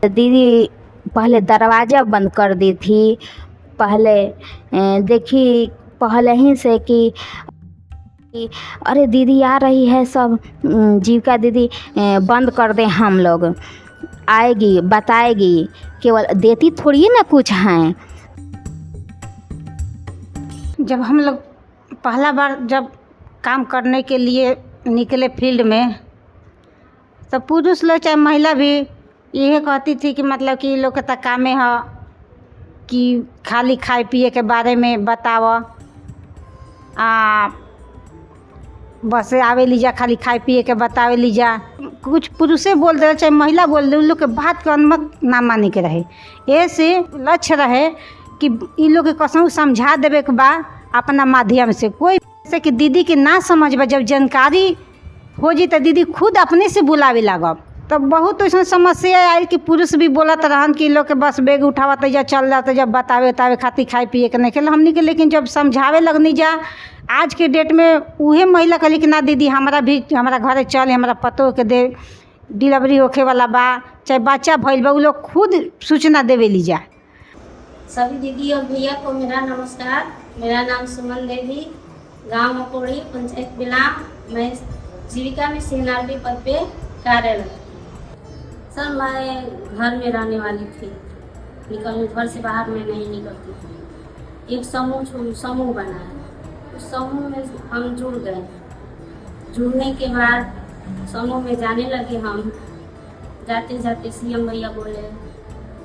दीदी पहले दरवाज़ा बंद कर दी थी। पहले देखी पहले ही से कि अरे दीदी आ रही है, सब जीविका दीदी बंद कर दें, हम लोग आएगी बताएगी, केवल देती थोड़ी ना कुछ हैं। जब हम लोग पहला बार जब काम करने के लिए निकले फील्ड में, तो पुरुष लोग चाहे महिला भी यही कहती थी कि मतलब कि लोग के तक कामे है कि खाली खाए पिए के बारे में बताव, बस आवे लीजा खाली खाए पिए के बतावे लीजा। कुछ पुरुषे बोल दे चाहे महिला बोल दे, उन लोग के बात के अनुमत ना माने के रहे। ऐसे लक्ष्य रहे कि इन लोग के कसम समझा देवे के बा अपना माध्यम से। कोई से कि दीदी के ना समझ बा, जब जानकारी हो जी तो दीदी खुद अपने से बुलावे लागब। तब बहुत ऐसा समस्या आई कि पुरुष भी बोलत रहन कि लोग के बस बैग उठावत जा चल जाते, जब बतावे खातिर खाए पिए के नहीं खेल हमनी के। लेकिन जब समझावे लगनी जा आज के डेट में, उहे महिला कहली कि ना दीदी हमारा घरे चल, हमारा पतो के दे, डिलीवरी होखे वाला बा चाहे बच्चा भइल बा, उ लोग खुद सूचना देवे ली जा। सभी दीदी और भैया को मेरा नमस्कार। मेरा नाम सुमन देवी, गांव मकोड़ी, पंचायत बिलाम। मैं जीविका में सीएनआरपी पद पे कार्यरत। सर मैं घर में रहने वाली थी, घर से बाहर में नहीं निकलती थी। एक समूह बना है, उस समूह में हम जुड़ गए। जुड़ने के बाद समूह में जाने लगे हम। जाते जाते सीएम भैया बोले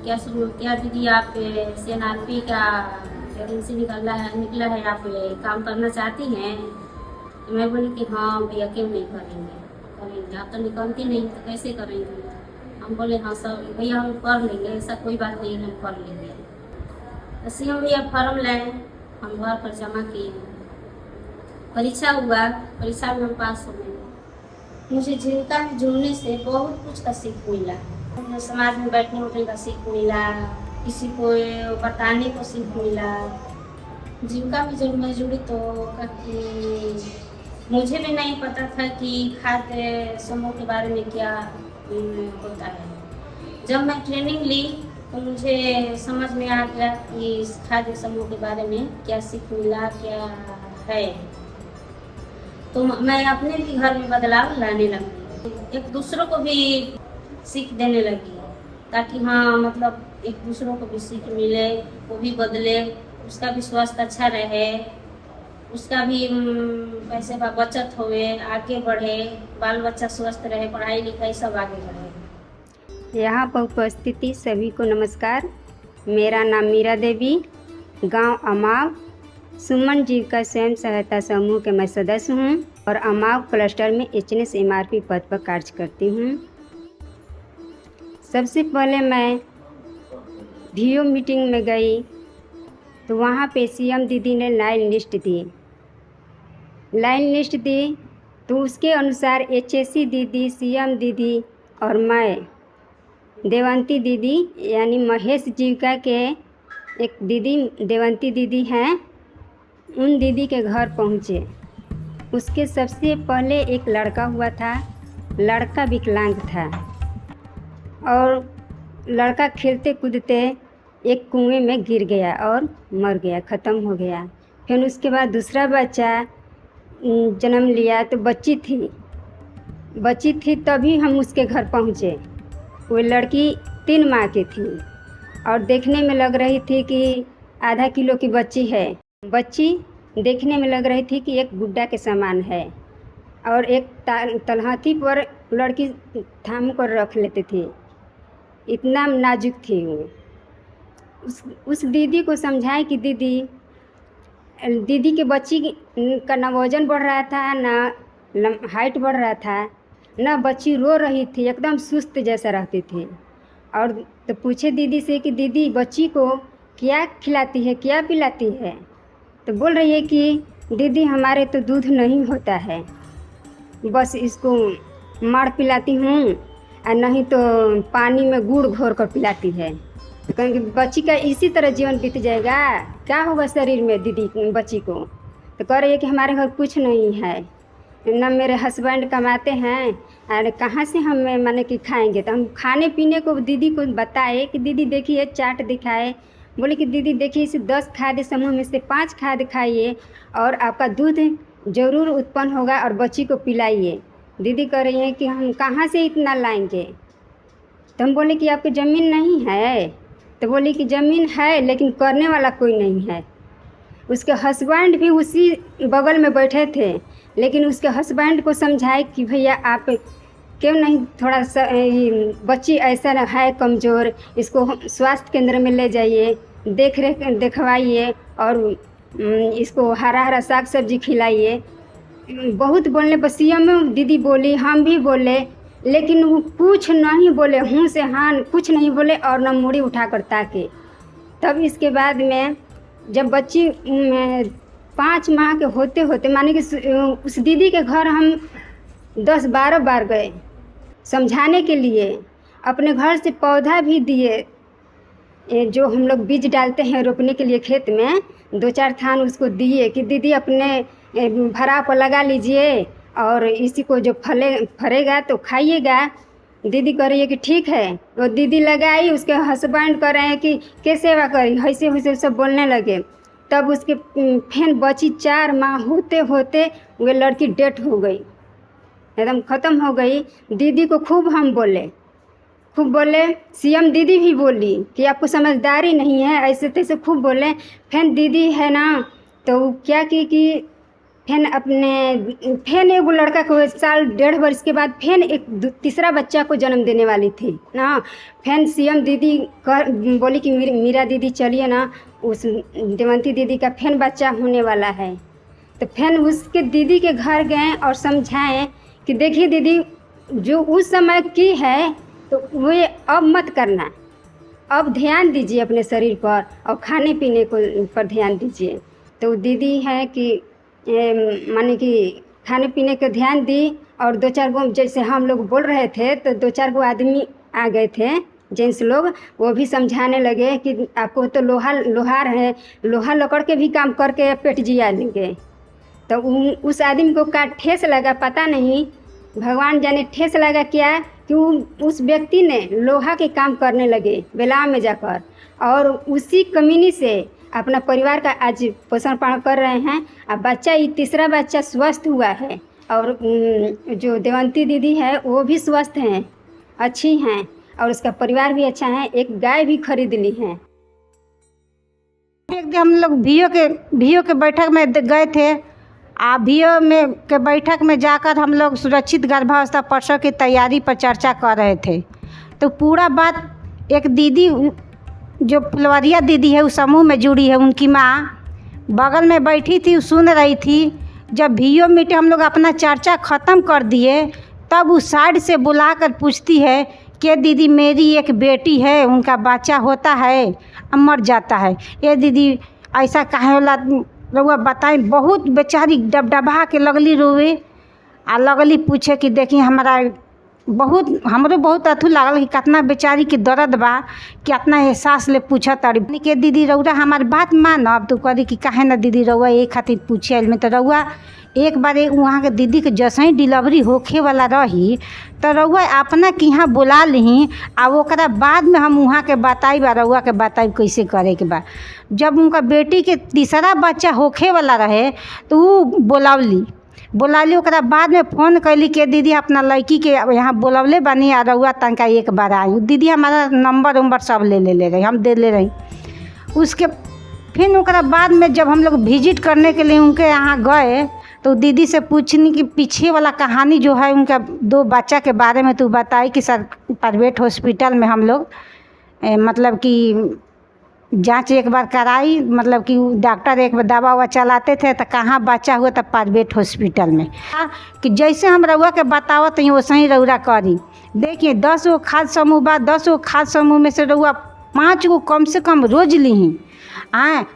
क्या दीदी आप सीएनआरपी का वैकेंसी निकला है, आप काम करना चाहती हैं? तो मैं बोली कि हाँ भैया क्यों नहीं करेंगे, आप तो निकलती नहीं तो कैसे करेंगे। हम बोले हाँ सर भैया हम कर लेंगे, ऐसा कोई बात नहीं, हम कर लेंगे। तो सीएम भैया फॉर्म लाए, हम घर पर जमा किए। परीक्षा हुआ, परीक्षा में हम पास हो गए। मुझे जीविका में जुड़ने से बहुत कुछ का सीख मिला। मुझे समाज में बैठने उठने का सीख मिला, किसी को बताने को सीख मिला। जीविका में जब मैं जुड़ी तो मुझे भी नहीं पता था कि खाद्य समूह के बारे में क्या होता है। जब मैं ट्रेनिंग ली तो मुझे समझ में आ गया कि इस खाद्य समूह के बारे में क्या सीख मिला, क्या है। तो मैं अपने भी घर में बदलाव लाने लगी, एक दूसरों को भी सीख देने लगी, ताकि हाँ मतलब एक दूसरों को भी सीख मिले, वो भी बदले, उसका भी स्वास्थ्य अच्छा रहे, उसका भी पैसे का बचत होवे, आगे बढ़े, बाल बच्चा स्वस्थ रहे, पढ़ाई लिखाई सब आगे बढ़े। यहाँ पर उपस्थिति सभी को नमस्कार। मेरा नाम मीरा देवी, गांव अमाव, सुमन जीविका स्वयं सहायता समूह के मैं सदस्य हूँ और अमाव क्लस्टर में एचएनएस एमआरपी पद पर कार्य करती हूँ। सबसे पहले मैं डीओ मीटिंग में गई तो वहाँ पे सीएम दीदी ने लाइन लिस्ट दी तो उसके अनुसार एचएससी दीदी, सीएम दीदी और मैं देवंती दीदी यानी महेश जीविका के एक दीदी देवंती दीदी हैं, उन दीदी के घर पहुँचे। उसके सबसे पहले एक लड़का हुआ था, लड़का विकलांग था और लड़का खेलते कूदते एक कुएं में गिर गया और मर गया, ख़त्म हो गया। फिर उसके बाद दूसरा बच्चा जन्म लिया तो बच्ची थी तभी हम उसके घर पहुँचे। वो लड़की 3 माह की थी और देखने में लग रही थी कि आधा किलो की बच्ची है। बच्ची देखने में लग रही थी कि एक गुड्डा के समान है और एक तलहथी पर लड़की थाम कर रख लेती थी, इतना नाजुक थी वो। उस दीदी को समझाए कि दीदी के बच्ची का ना वजन बढ़ रहा था, ना हाइट बढ़ रहा था, ना बच्ची रो रही थी, एकदम सुस्त जैसा रहती थी। और तो पूछे दीदी से कि दीदी बच्ची को क्या खिलाती है, क्या पिलाती है? तो बोल रही है कि दीदी हमारे तो दूध नहीं होता है, बस इसको माड़ पिलाती हूँ और नहीं तो पानी में गुड़ घोर कर पिलाती है। तो कहेंगे बच्ची का इसी तरह जीवन बीत जाएगा, क्या होगा शरीर में दीदी बच्ची को? तो कह रही है कि हमारे घर कुछ नहीं है, न मेरे हस्बैंड कमाते हैं और कहाँ से हम माने कि खाएंगे। तो हम खाने पीने को दीदी को बताए कि दीदी देखिए चाट दिखाए, बोले कि दीदी देखिए इसे 10 खाद्य समूह में से 5 खाद्य खाइए और आपका दूध ज़रूर उत्पन्न होगा और बच्ची को पिलाइए। दीदी कह रही हैं कि हम कहाँ से इतना लाएंगे। तो हम बोले कि आपकी ज़मीन नहीं है। तो बोली कि ज़मीन है लेकिन करने वाला कोई नहीं है। उसके हस्बैंड भी उसी बगल में बैठे थे, लेकिन उसके हस्बैंड को समझाए कि भैया आप क्यों नहीं थोड़ा सा बच्ची ऐसा है कमज़ोर, इसको स्वास्थ्य केंद्र में ले जाइए, देख रेख दिखवाइए और इसको हरा हरा साग सब्जी खिलाइए। बहुत बोलने पर सीएम दीदी बोली, हम भी बोले, लेकिन वो कुछ नहीं बोले, हूँ से हाँ कुछ नहीं बोले और न मुड़ी उठा कर ताके। तब इसके बाद में जब बच्ची 5 माह के होते होते माने कि उस दीदी के घर हम 10-12 बार गए समझाने के लिए। अपने घर से पौधा भी दिए, जो हम लोग बीज डालते हैं रोपने के लिए खेत में, 2-4 थान उसको दिए कि दीदी अपने भरा पर लगा लीजिए और इसी को जो फरेगा तो खाइएगा। दीदी कह रही है कि ठीक है। वो दीदी लगाई, उसके हस्बैंड कह रहे हैं कि कैसे सेवा करी, ऐसे वैसे सब बोलने लगे। तब उसके फिर बची 4 माह होते होते वो लड़की डेथ हो गई, एकदम ख़त्म हो गई। दीदी को खूब हम बोले, खूब बोले। सीएम दीदी भी बोली कि आपको समझदारी नहीं है, ऐसे तैसे खूब बोले। फिर दीदी है ना तो वो क्या की कि फिर एगो लड़का को 1.5 वर्ष के बाद फिर एक तीसरा बच्चा को जन्म देने वाली थी ना। फिर सीएम दीदी बोली कि मीरा दीदी चलिए ना, उस देवंती दीदी का फिर बच्चा होने वाला है। तो फिर उसके दीदी के घर गए और समझाएं कि देखिए दीदी जो उस समय की है तो वे अब मत करना, अब ध्यान दीजिए अपने शरीर पर और खाने पीने को पर ध्यान दीजिए। तो दीदी है कि माने कि खाने पीने का ध्यान दी और 2-4 गो जैसे हम लोग बोल रहे थे तो 2-4 गो आदमी आ गए थे जेंट्स लोग, वो भी समझाने लगे कि आपको तो लोहार है, लोहा लकड़ के भी काम करके पेट जिया लेंगे। तो उस आदमी को का ठेस लगा, पता नहीं भगवान जाने ठेस लगा क्या कि उस व्यक्ति ने लोहा के काम करने लगे बेलाव में जाकर और उसी कमीनी से अपना परिवार का आज पोषण पालन कर रहे हैं। अब बच्चा ये तीसरा बच्चा स्वस्थ हुआ है और जो देवंती दीदी है वो भी स्वस्थ हैं, अच्छी हैं और उसका परिवार भी अच्छा है। एक गाय भी खरीद ली है। एक दिन हम लोग भियो के बैठक में गए थे। भियो में के बैठक में जाकर हम लोग सुरक्षित गर्भावस्था प्रसव की तैयारी पर चर्चा कर रहे थे। तो पूरा बात एक दीदी जो फुलवरिया दीदी है उस समूह में जुड़ी है, उनकी माँ बगल में बैठी थी, सुन रही थी। जब भियो मीटे हम लोग अपना चर्चा ख़त्म कर दिए तब उस साइड से बुला कर पूछती है कि दीदी मेरी एक बेटी है, उनका बच्चा होता है अब मर जाता है, ये दीदी ऐसा काहे होला रउआ बताई। बहुत बेचारी डबडबा के लगली रोवे आ लगली पूछे कि देखी हमारा हमरो बहुत अथु लागल कि कितना बेचारी के दर्द बा, कितना एहसास ले पूछा तारी के दीदी रउआ हमारी बात मानब। तो करी कि काहे ना दीदी रउआ एक खातिर पूछे में। तो रउआ एक बार वहाँ के दीदी के जैसे ही डिलीवरी होखे वाला रही तो रउआ अपना कि यहाँ बुला ली आ ओकरा बाद में हम वहाँ के बताई बा रउआ के बताई कैसे करे के बा। जब उनका बेटी के तीसरा बच्चा होखे वाला रहे तो वो बोलाली ओकरा बाद में फ़ोन कैली कि दीदी अपना लड़की के यहाँ बोलवले बनी आ रउआ तनका एक बार आई। दीदी हमारा नंबर सब ले रही, हम दे ले रही। उसके फिर ओकरा बाद में जब हम लोग विजिट करने के लिए उनके यहाँ गए तो दीदी से पूछनी कि पीछे वाला कहानी जो है उनका 2 बच्चा के बारे में तो बताई कि सर प्राइवेट हॉस्पिटल में हम लोग मतलब कि जांच एक बार कराई, मतलब कि डॉक्टर एक बार दवा ववा चलाते थे तो कहाँ बच्चा हुआ तब प्राइवेट हॉस्पिटल में कि जैसे हम रउआ के बतावत हैं वैसे ही रउआ करी। देखिए 10 गो खाद्य समूह बा, 10 गो खाद्य समूह में से रउआ 5 गो कम से कम रोज ली।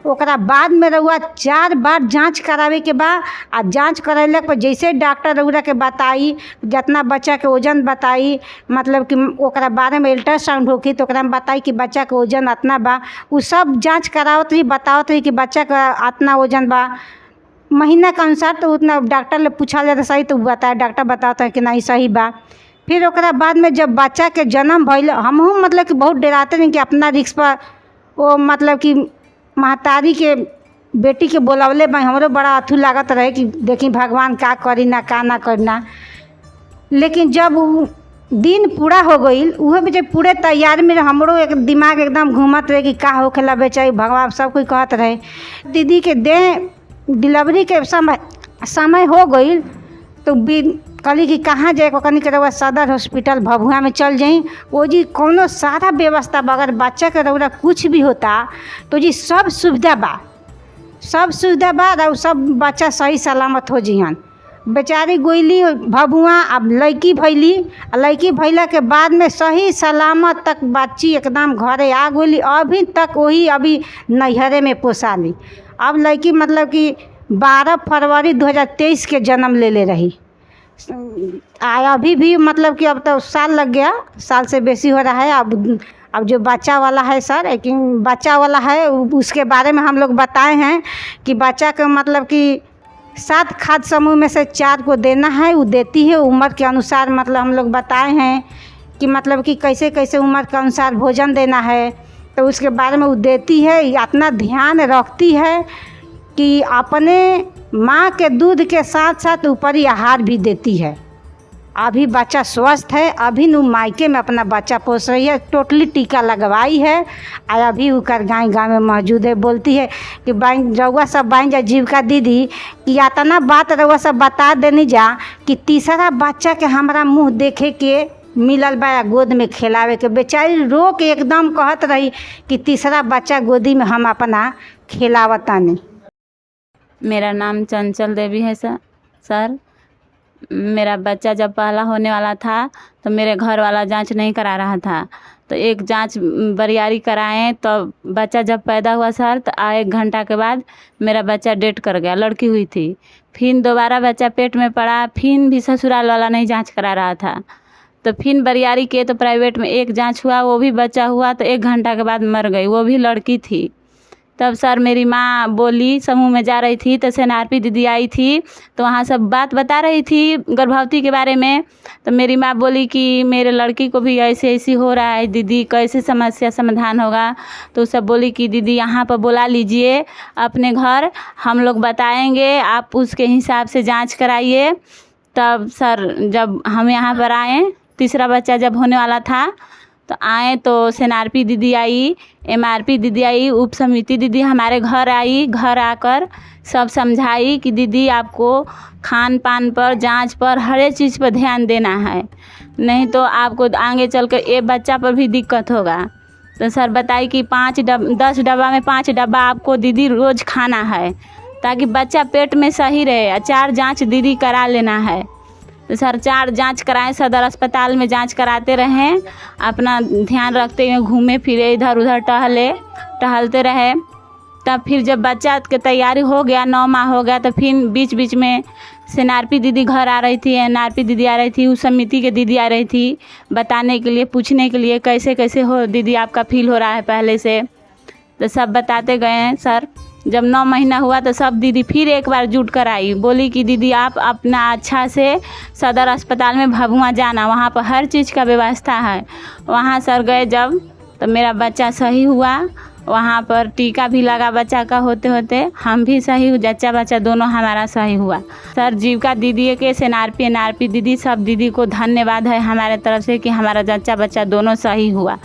ओकरा बाद में रउआ 4 बार जांच करावे के बा आ जांच करैला पर जैसे डॉक्टर रउआ के बताई जितना बच्चा के वजन बताई, मतलब कि ओकरा बारे में अल्ट्रासाउंड होगी तो ओकरा में बताई कि बच्चा के वजन इतना बा। उ सब जांच करावत रही, बतावत रही कि बच्चा का इतना वजन बा। महीना के अनुसार तो उतना डॉक्टर ले पूछा जाता सही तो बताया, डॉक्टर बताता है कि नहीं सही बा। फिर ओकरा बाद में जब बच्चा के जन्म भइल, हमहू मतलब कि बहुत डराते नहीं कि अपना रिस्क पर वो मतलब कि महतारी के बेटी के बोलावले भाई हमरो बड़ा अथू लागत रहे कि देखी भगवान का करी ना का ना करना। लेकिन जब उ दिन पूरा हो गई, उहे में जब पूरे तैयारी में हमरो एक दिमाग एकदम घूमत रहे कि का होखेला बेचारी, भगवान सब कोई कहत रहे। दीदी के दे डिलीवरी के समय हो गई तो कहली कि कहाँ जाए को, कनी के रउआ सदर हॉस्पिटल भभुआ में चल जाई, वो जी कोनो सारा व्यवस्था बा, अगर बच्चा के रउरा कुछ भी होता तो जी सब सुविधा बा, सब सुविधा बा और सब बच्चा सही सलामत हो जिहन। बेचारी गोइली भभुआ, अब लड़की भैली, लड़की भैला के बाद में सही सलामत तक बच्ची एकदम घरे आ गई। अभी तक वही अभी नैहरे में पोसाली। अब लड़की मतलब कि 12 फरवरी 2023 के जन्म ले रही, अभी भी मतलब कि अब तो साल लग गया, साल से बेसी हो रहा है। अब जो बच्चा वाला है सर, लेकिन बच्चा वाला है उसके बारे में हम लोग बताए हैं कि बच्चा का मतलब कि 7 खाद्य समूह में से 4 को देना है, वो देती है उम्र के अनुसार। मतलब हम लोग बताए हैं कि मतलब कि कैसे कैसे उम्र के अनुसार भोजन देना है, तो उसके बारे में वो देती है। इतना ध्यान रखती है कि अपने माँ के दूध के साथ साथ ऊपरी आहार भी देती है। अभी बच्चा स्वस्थ है, अभी नु मायके में अपना बच्चा पोस रही है, टोटली टीका लगवाई है और अभी उकर गाँव में मौजूद है। बोलती है कि रउआ सब बाइन जा जीविका दीदी कि इतना बात रउआ सब बता देनी जा कि तीसरा बच्चा के हमारा मुँह देखे के मिलल बा, गोद में खिलावे के। बेचारी रो के एकदम कहत रही कि तीसरा बच्चा गोदी में हम अपना खिलावतानी। मेरा नाम चंचल देवी है सर। मेरा बच्चा जब पहला होने वाला था तो मेरे घर वाला जांच नहीं करा रहा था, तो एक जांच बरियारी कराएं तो बच्चा जब पैदा हुआ सर तो 1 घंटा के बाद मेरा बच्चा डेथ कर गया, लड़की हुई थी। फिर दोबारा बच्चा पेट में पड़ा, फिर भी ससुराल वाला नहीं जांच करा रहा था, तो फिर बरियारी के तो प्राइवेट में एक जांच हुआ, वो भी बच्चा हुआ तो 1 घंटा के बाद मर गई, वो भी लड़की थी। तब सर मेरी माँ बोली, समूह में जा रही थी तो सेनारपी दीदी आई थी, तो वहाँ सब बात बता रही थी गर्भवती के बारे में। तो मेरी माँ बोली कि मेरे लड़की को भी ऐसे ऐसी हो रहा है दीदी, कैसे समस्या समाधान होगा। तो सब बोली कि दीदी यहाँ पर बुला लीजिए अपने घर, हम लोग बताएंगे, आप उसके हिसाब से जांच कराइए। तब सर जब हम यहाँ पर आए, तीसरा बच्चा जब होने वाला था तो आए तो सेनारपी दीदी आई, एमआरपी दीदी आई, उप समिति दीदी हमारे घर आई। घर आकर सब समझाई कि दीदी आपको खान पान पर, जांच पर, हर एक चीज़ पर ध्यान देना है, नहीं तो आपको आगे चल कर ये बच्चा पर भी दिक्कत होगा। तो सर बताई कि 10 डब्बा में 5 डब्बा आपको दीदी रोज़ खाना है ताकि बच्चा पेट में सही रहे। 4 जाँच दीदी करा लेना है। तो सर 4 जांच कराएं, सदर अस्पताल में जांच कराते रहें, अपना ध्यान रखते हुए घूमे फिरे, इधर उधर टहलते रहे। तब फिर जब बच्चा के तैयारी हो गया, 9 माह हो गया, तो फिर बीच बीच में सेनारपी दीदी घर आ रही थी, एनआरपी दीदी आ रही थी, उस समिति के दीदी आ रही थी बताने के लिए, पूछने के लिए कैसे कैसे हो दीदी आपका फील हो रहा है पहले से। तो सब बताते गए हैं सर। जब 9 महीना हुआ तो सब दीदी फिर एक बार जुट कर आई, बोली कि दीदी आप अपना अच्छा से सदर अस्पताल में भभुआ जाना, वहाँ पर हर चीज़ का व्यवस्था है। वहाँ सर गए जब तो मेरा बच्चा सही हुआ, वहाँ पर टीका भी लगा बच्चा का, होते होते हम भी सही हुए, जच्चा बच्चा दोनों हमारा सही हुआ। सर जीविका दीदी के, सेनारपी एनआरपी दीदी, सब दीदी को धन्यवाद है हमारे तरफ से कि हमारा जच्चा बच्चा दोनों सही हुआ।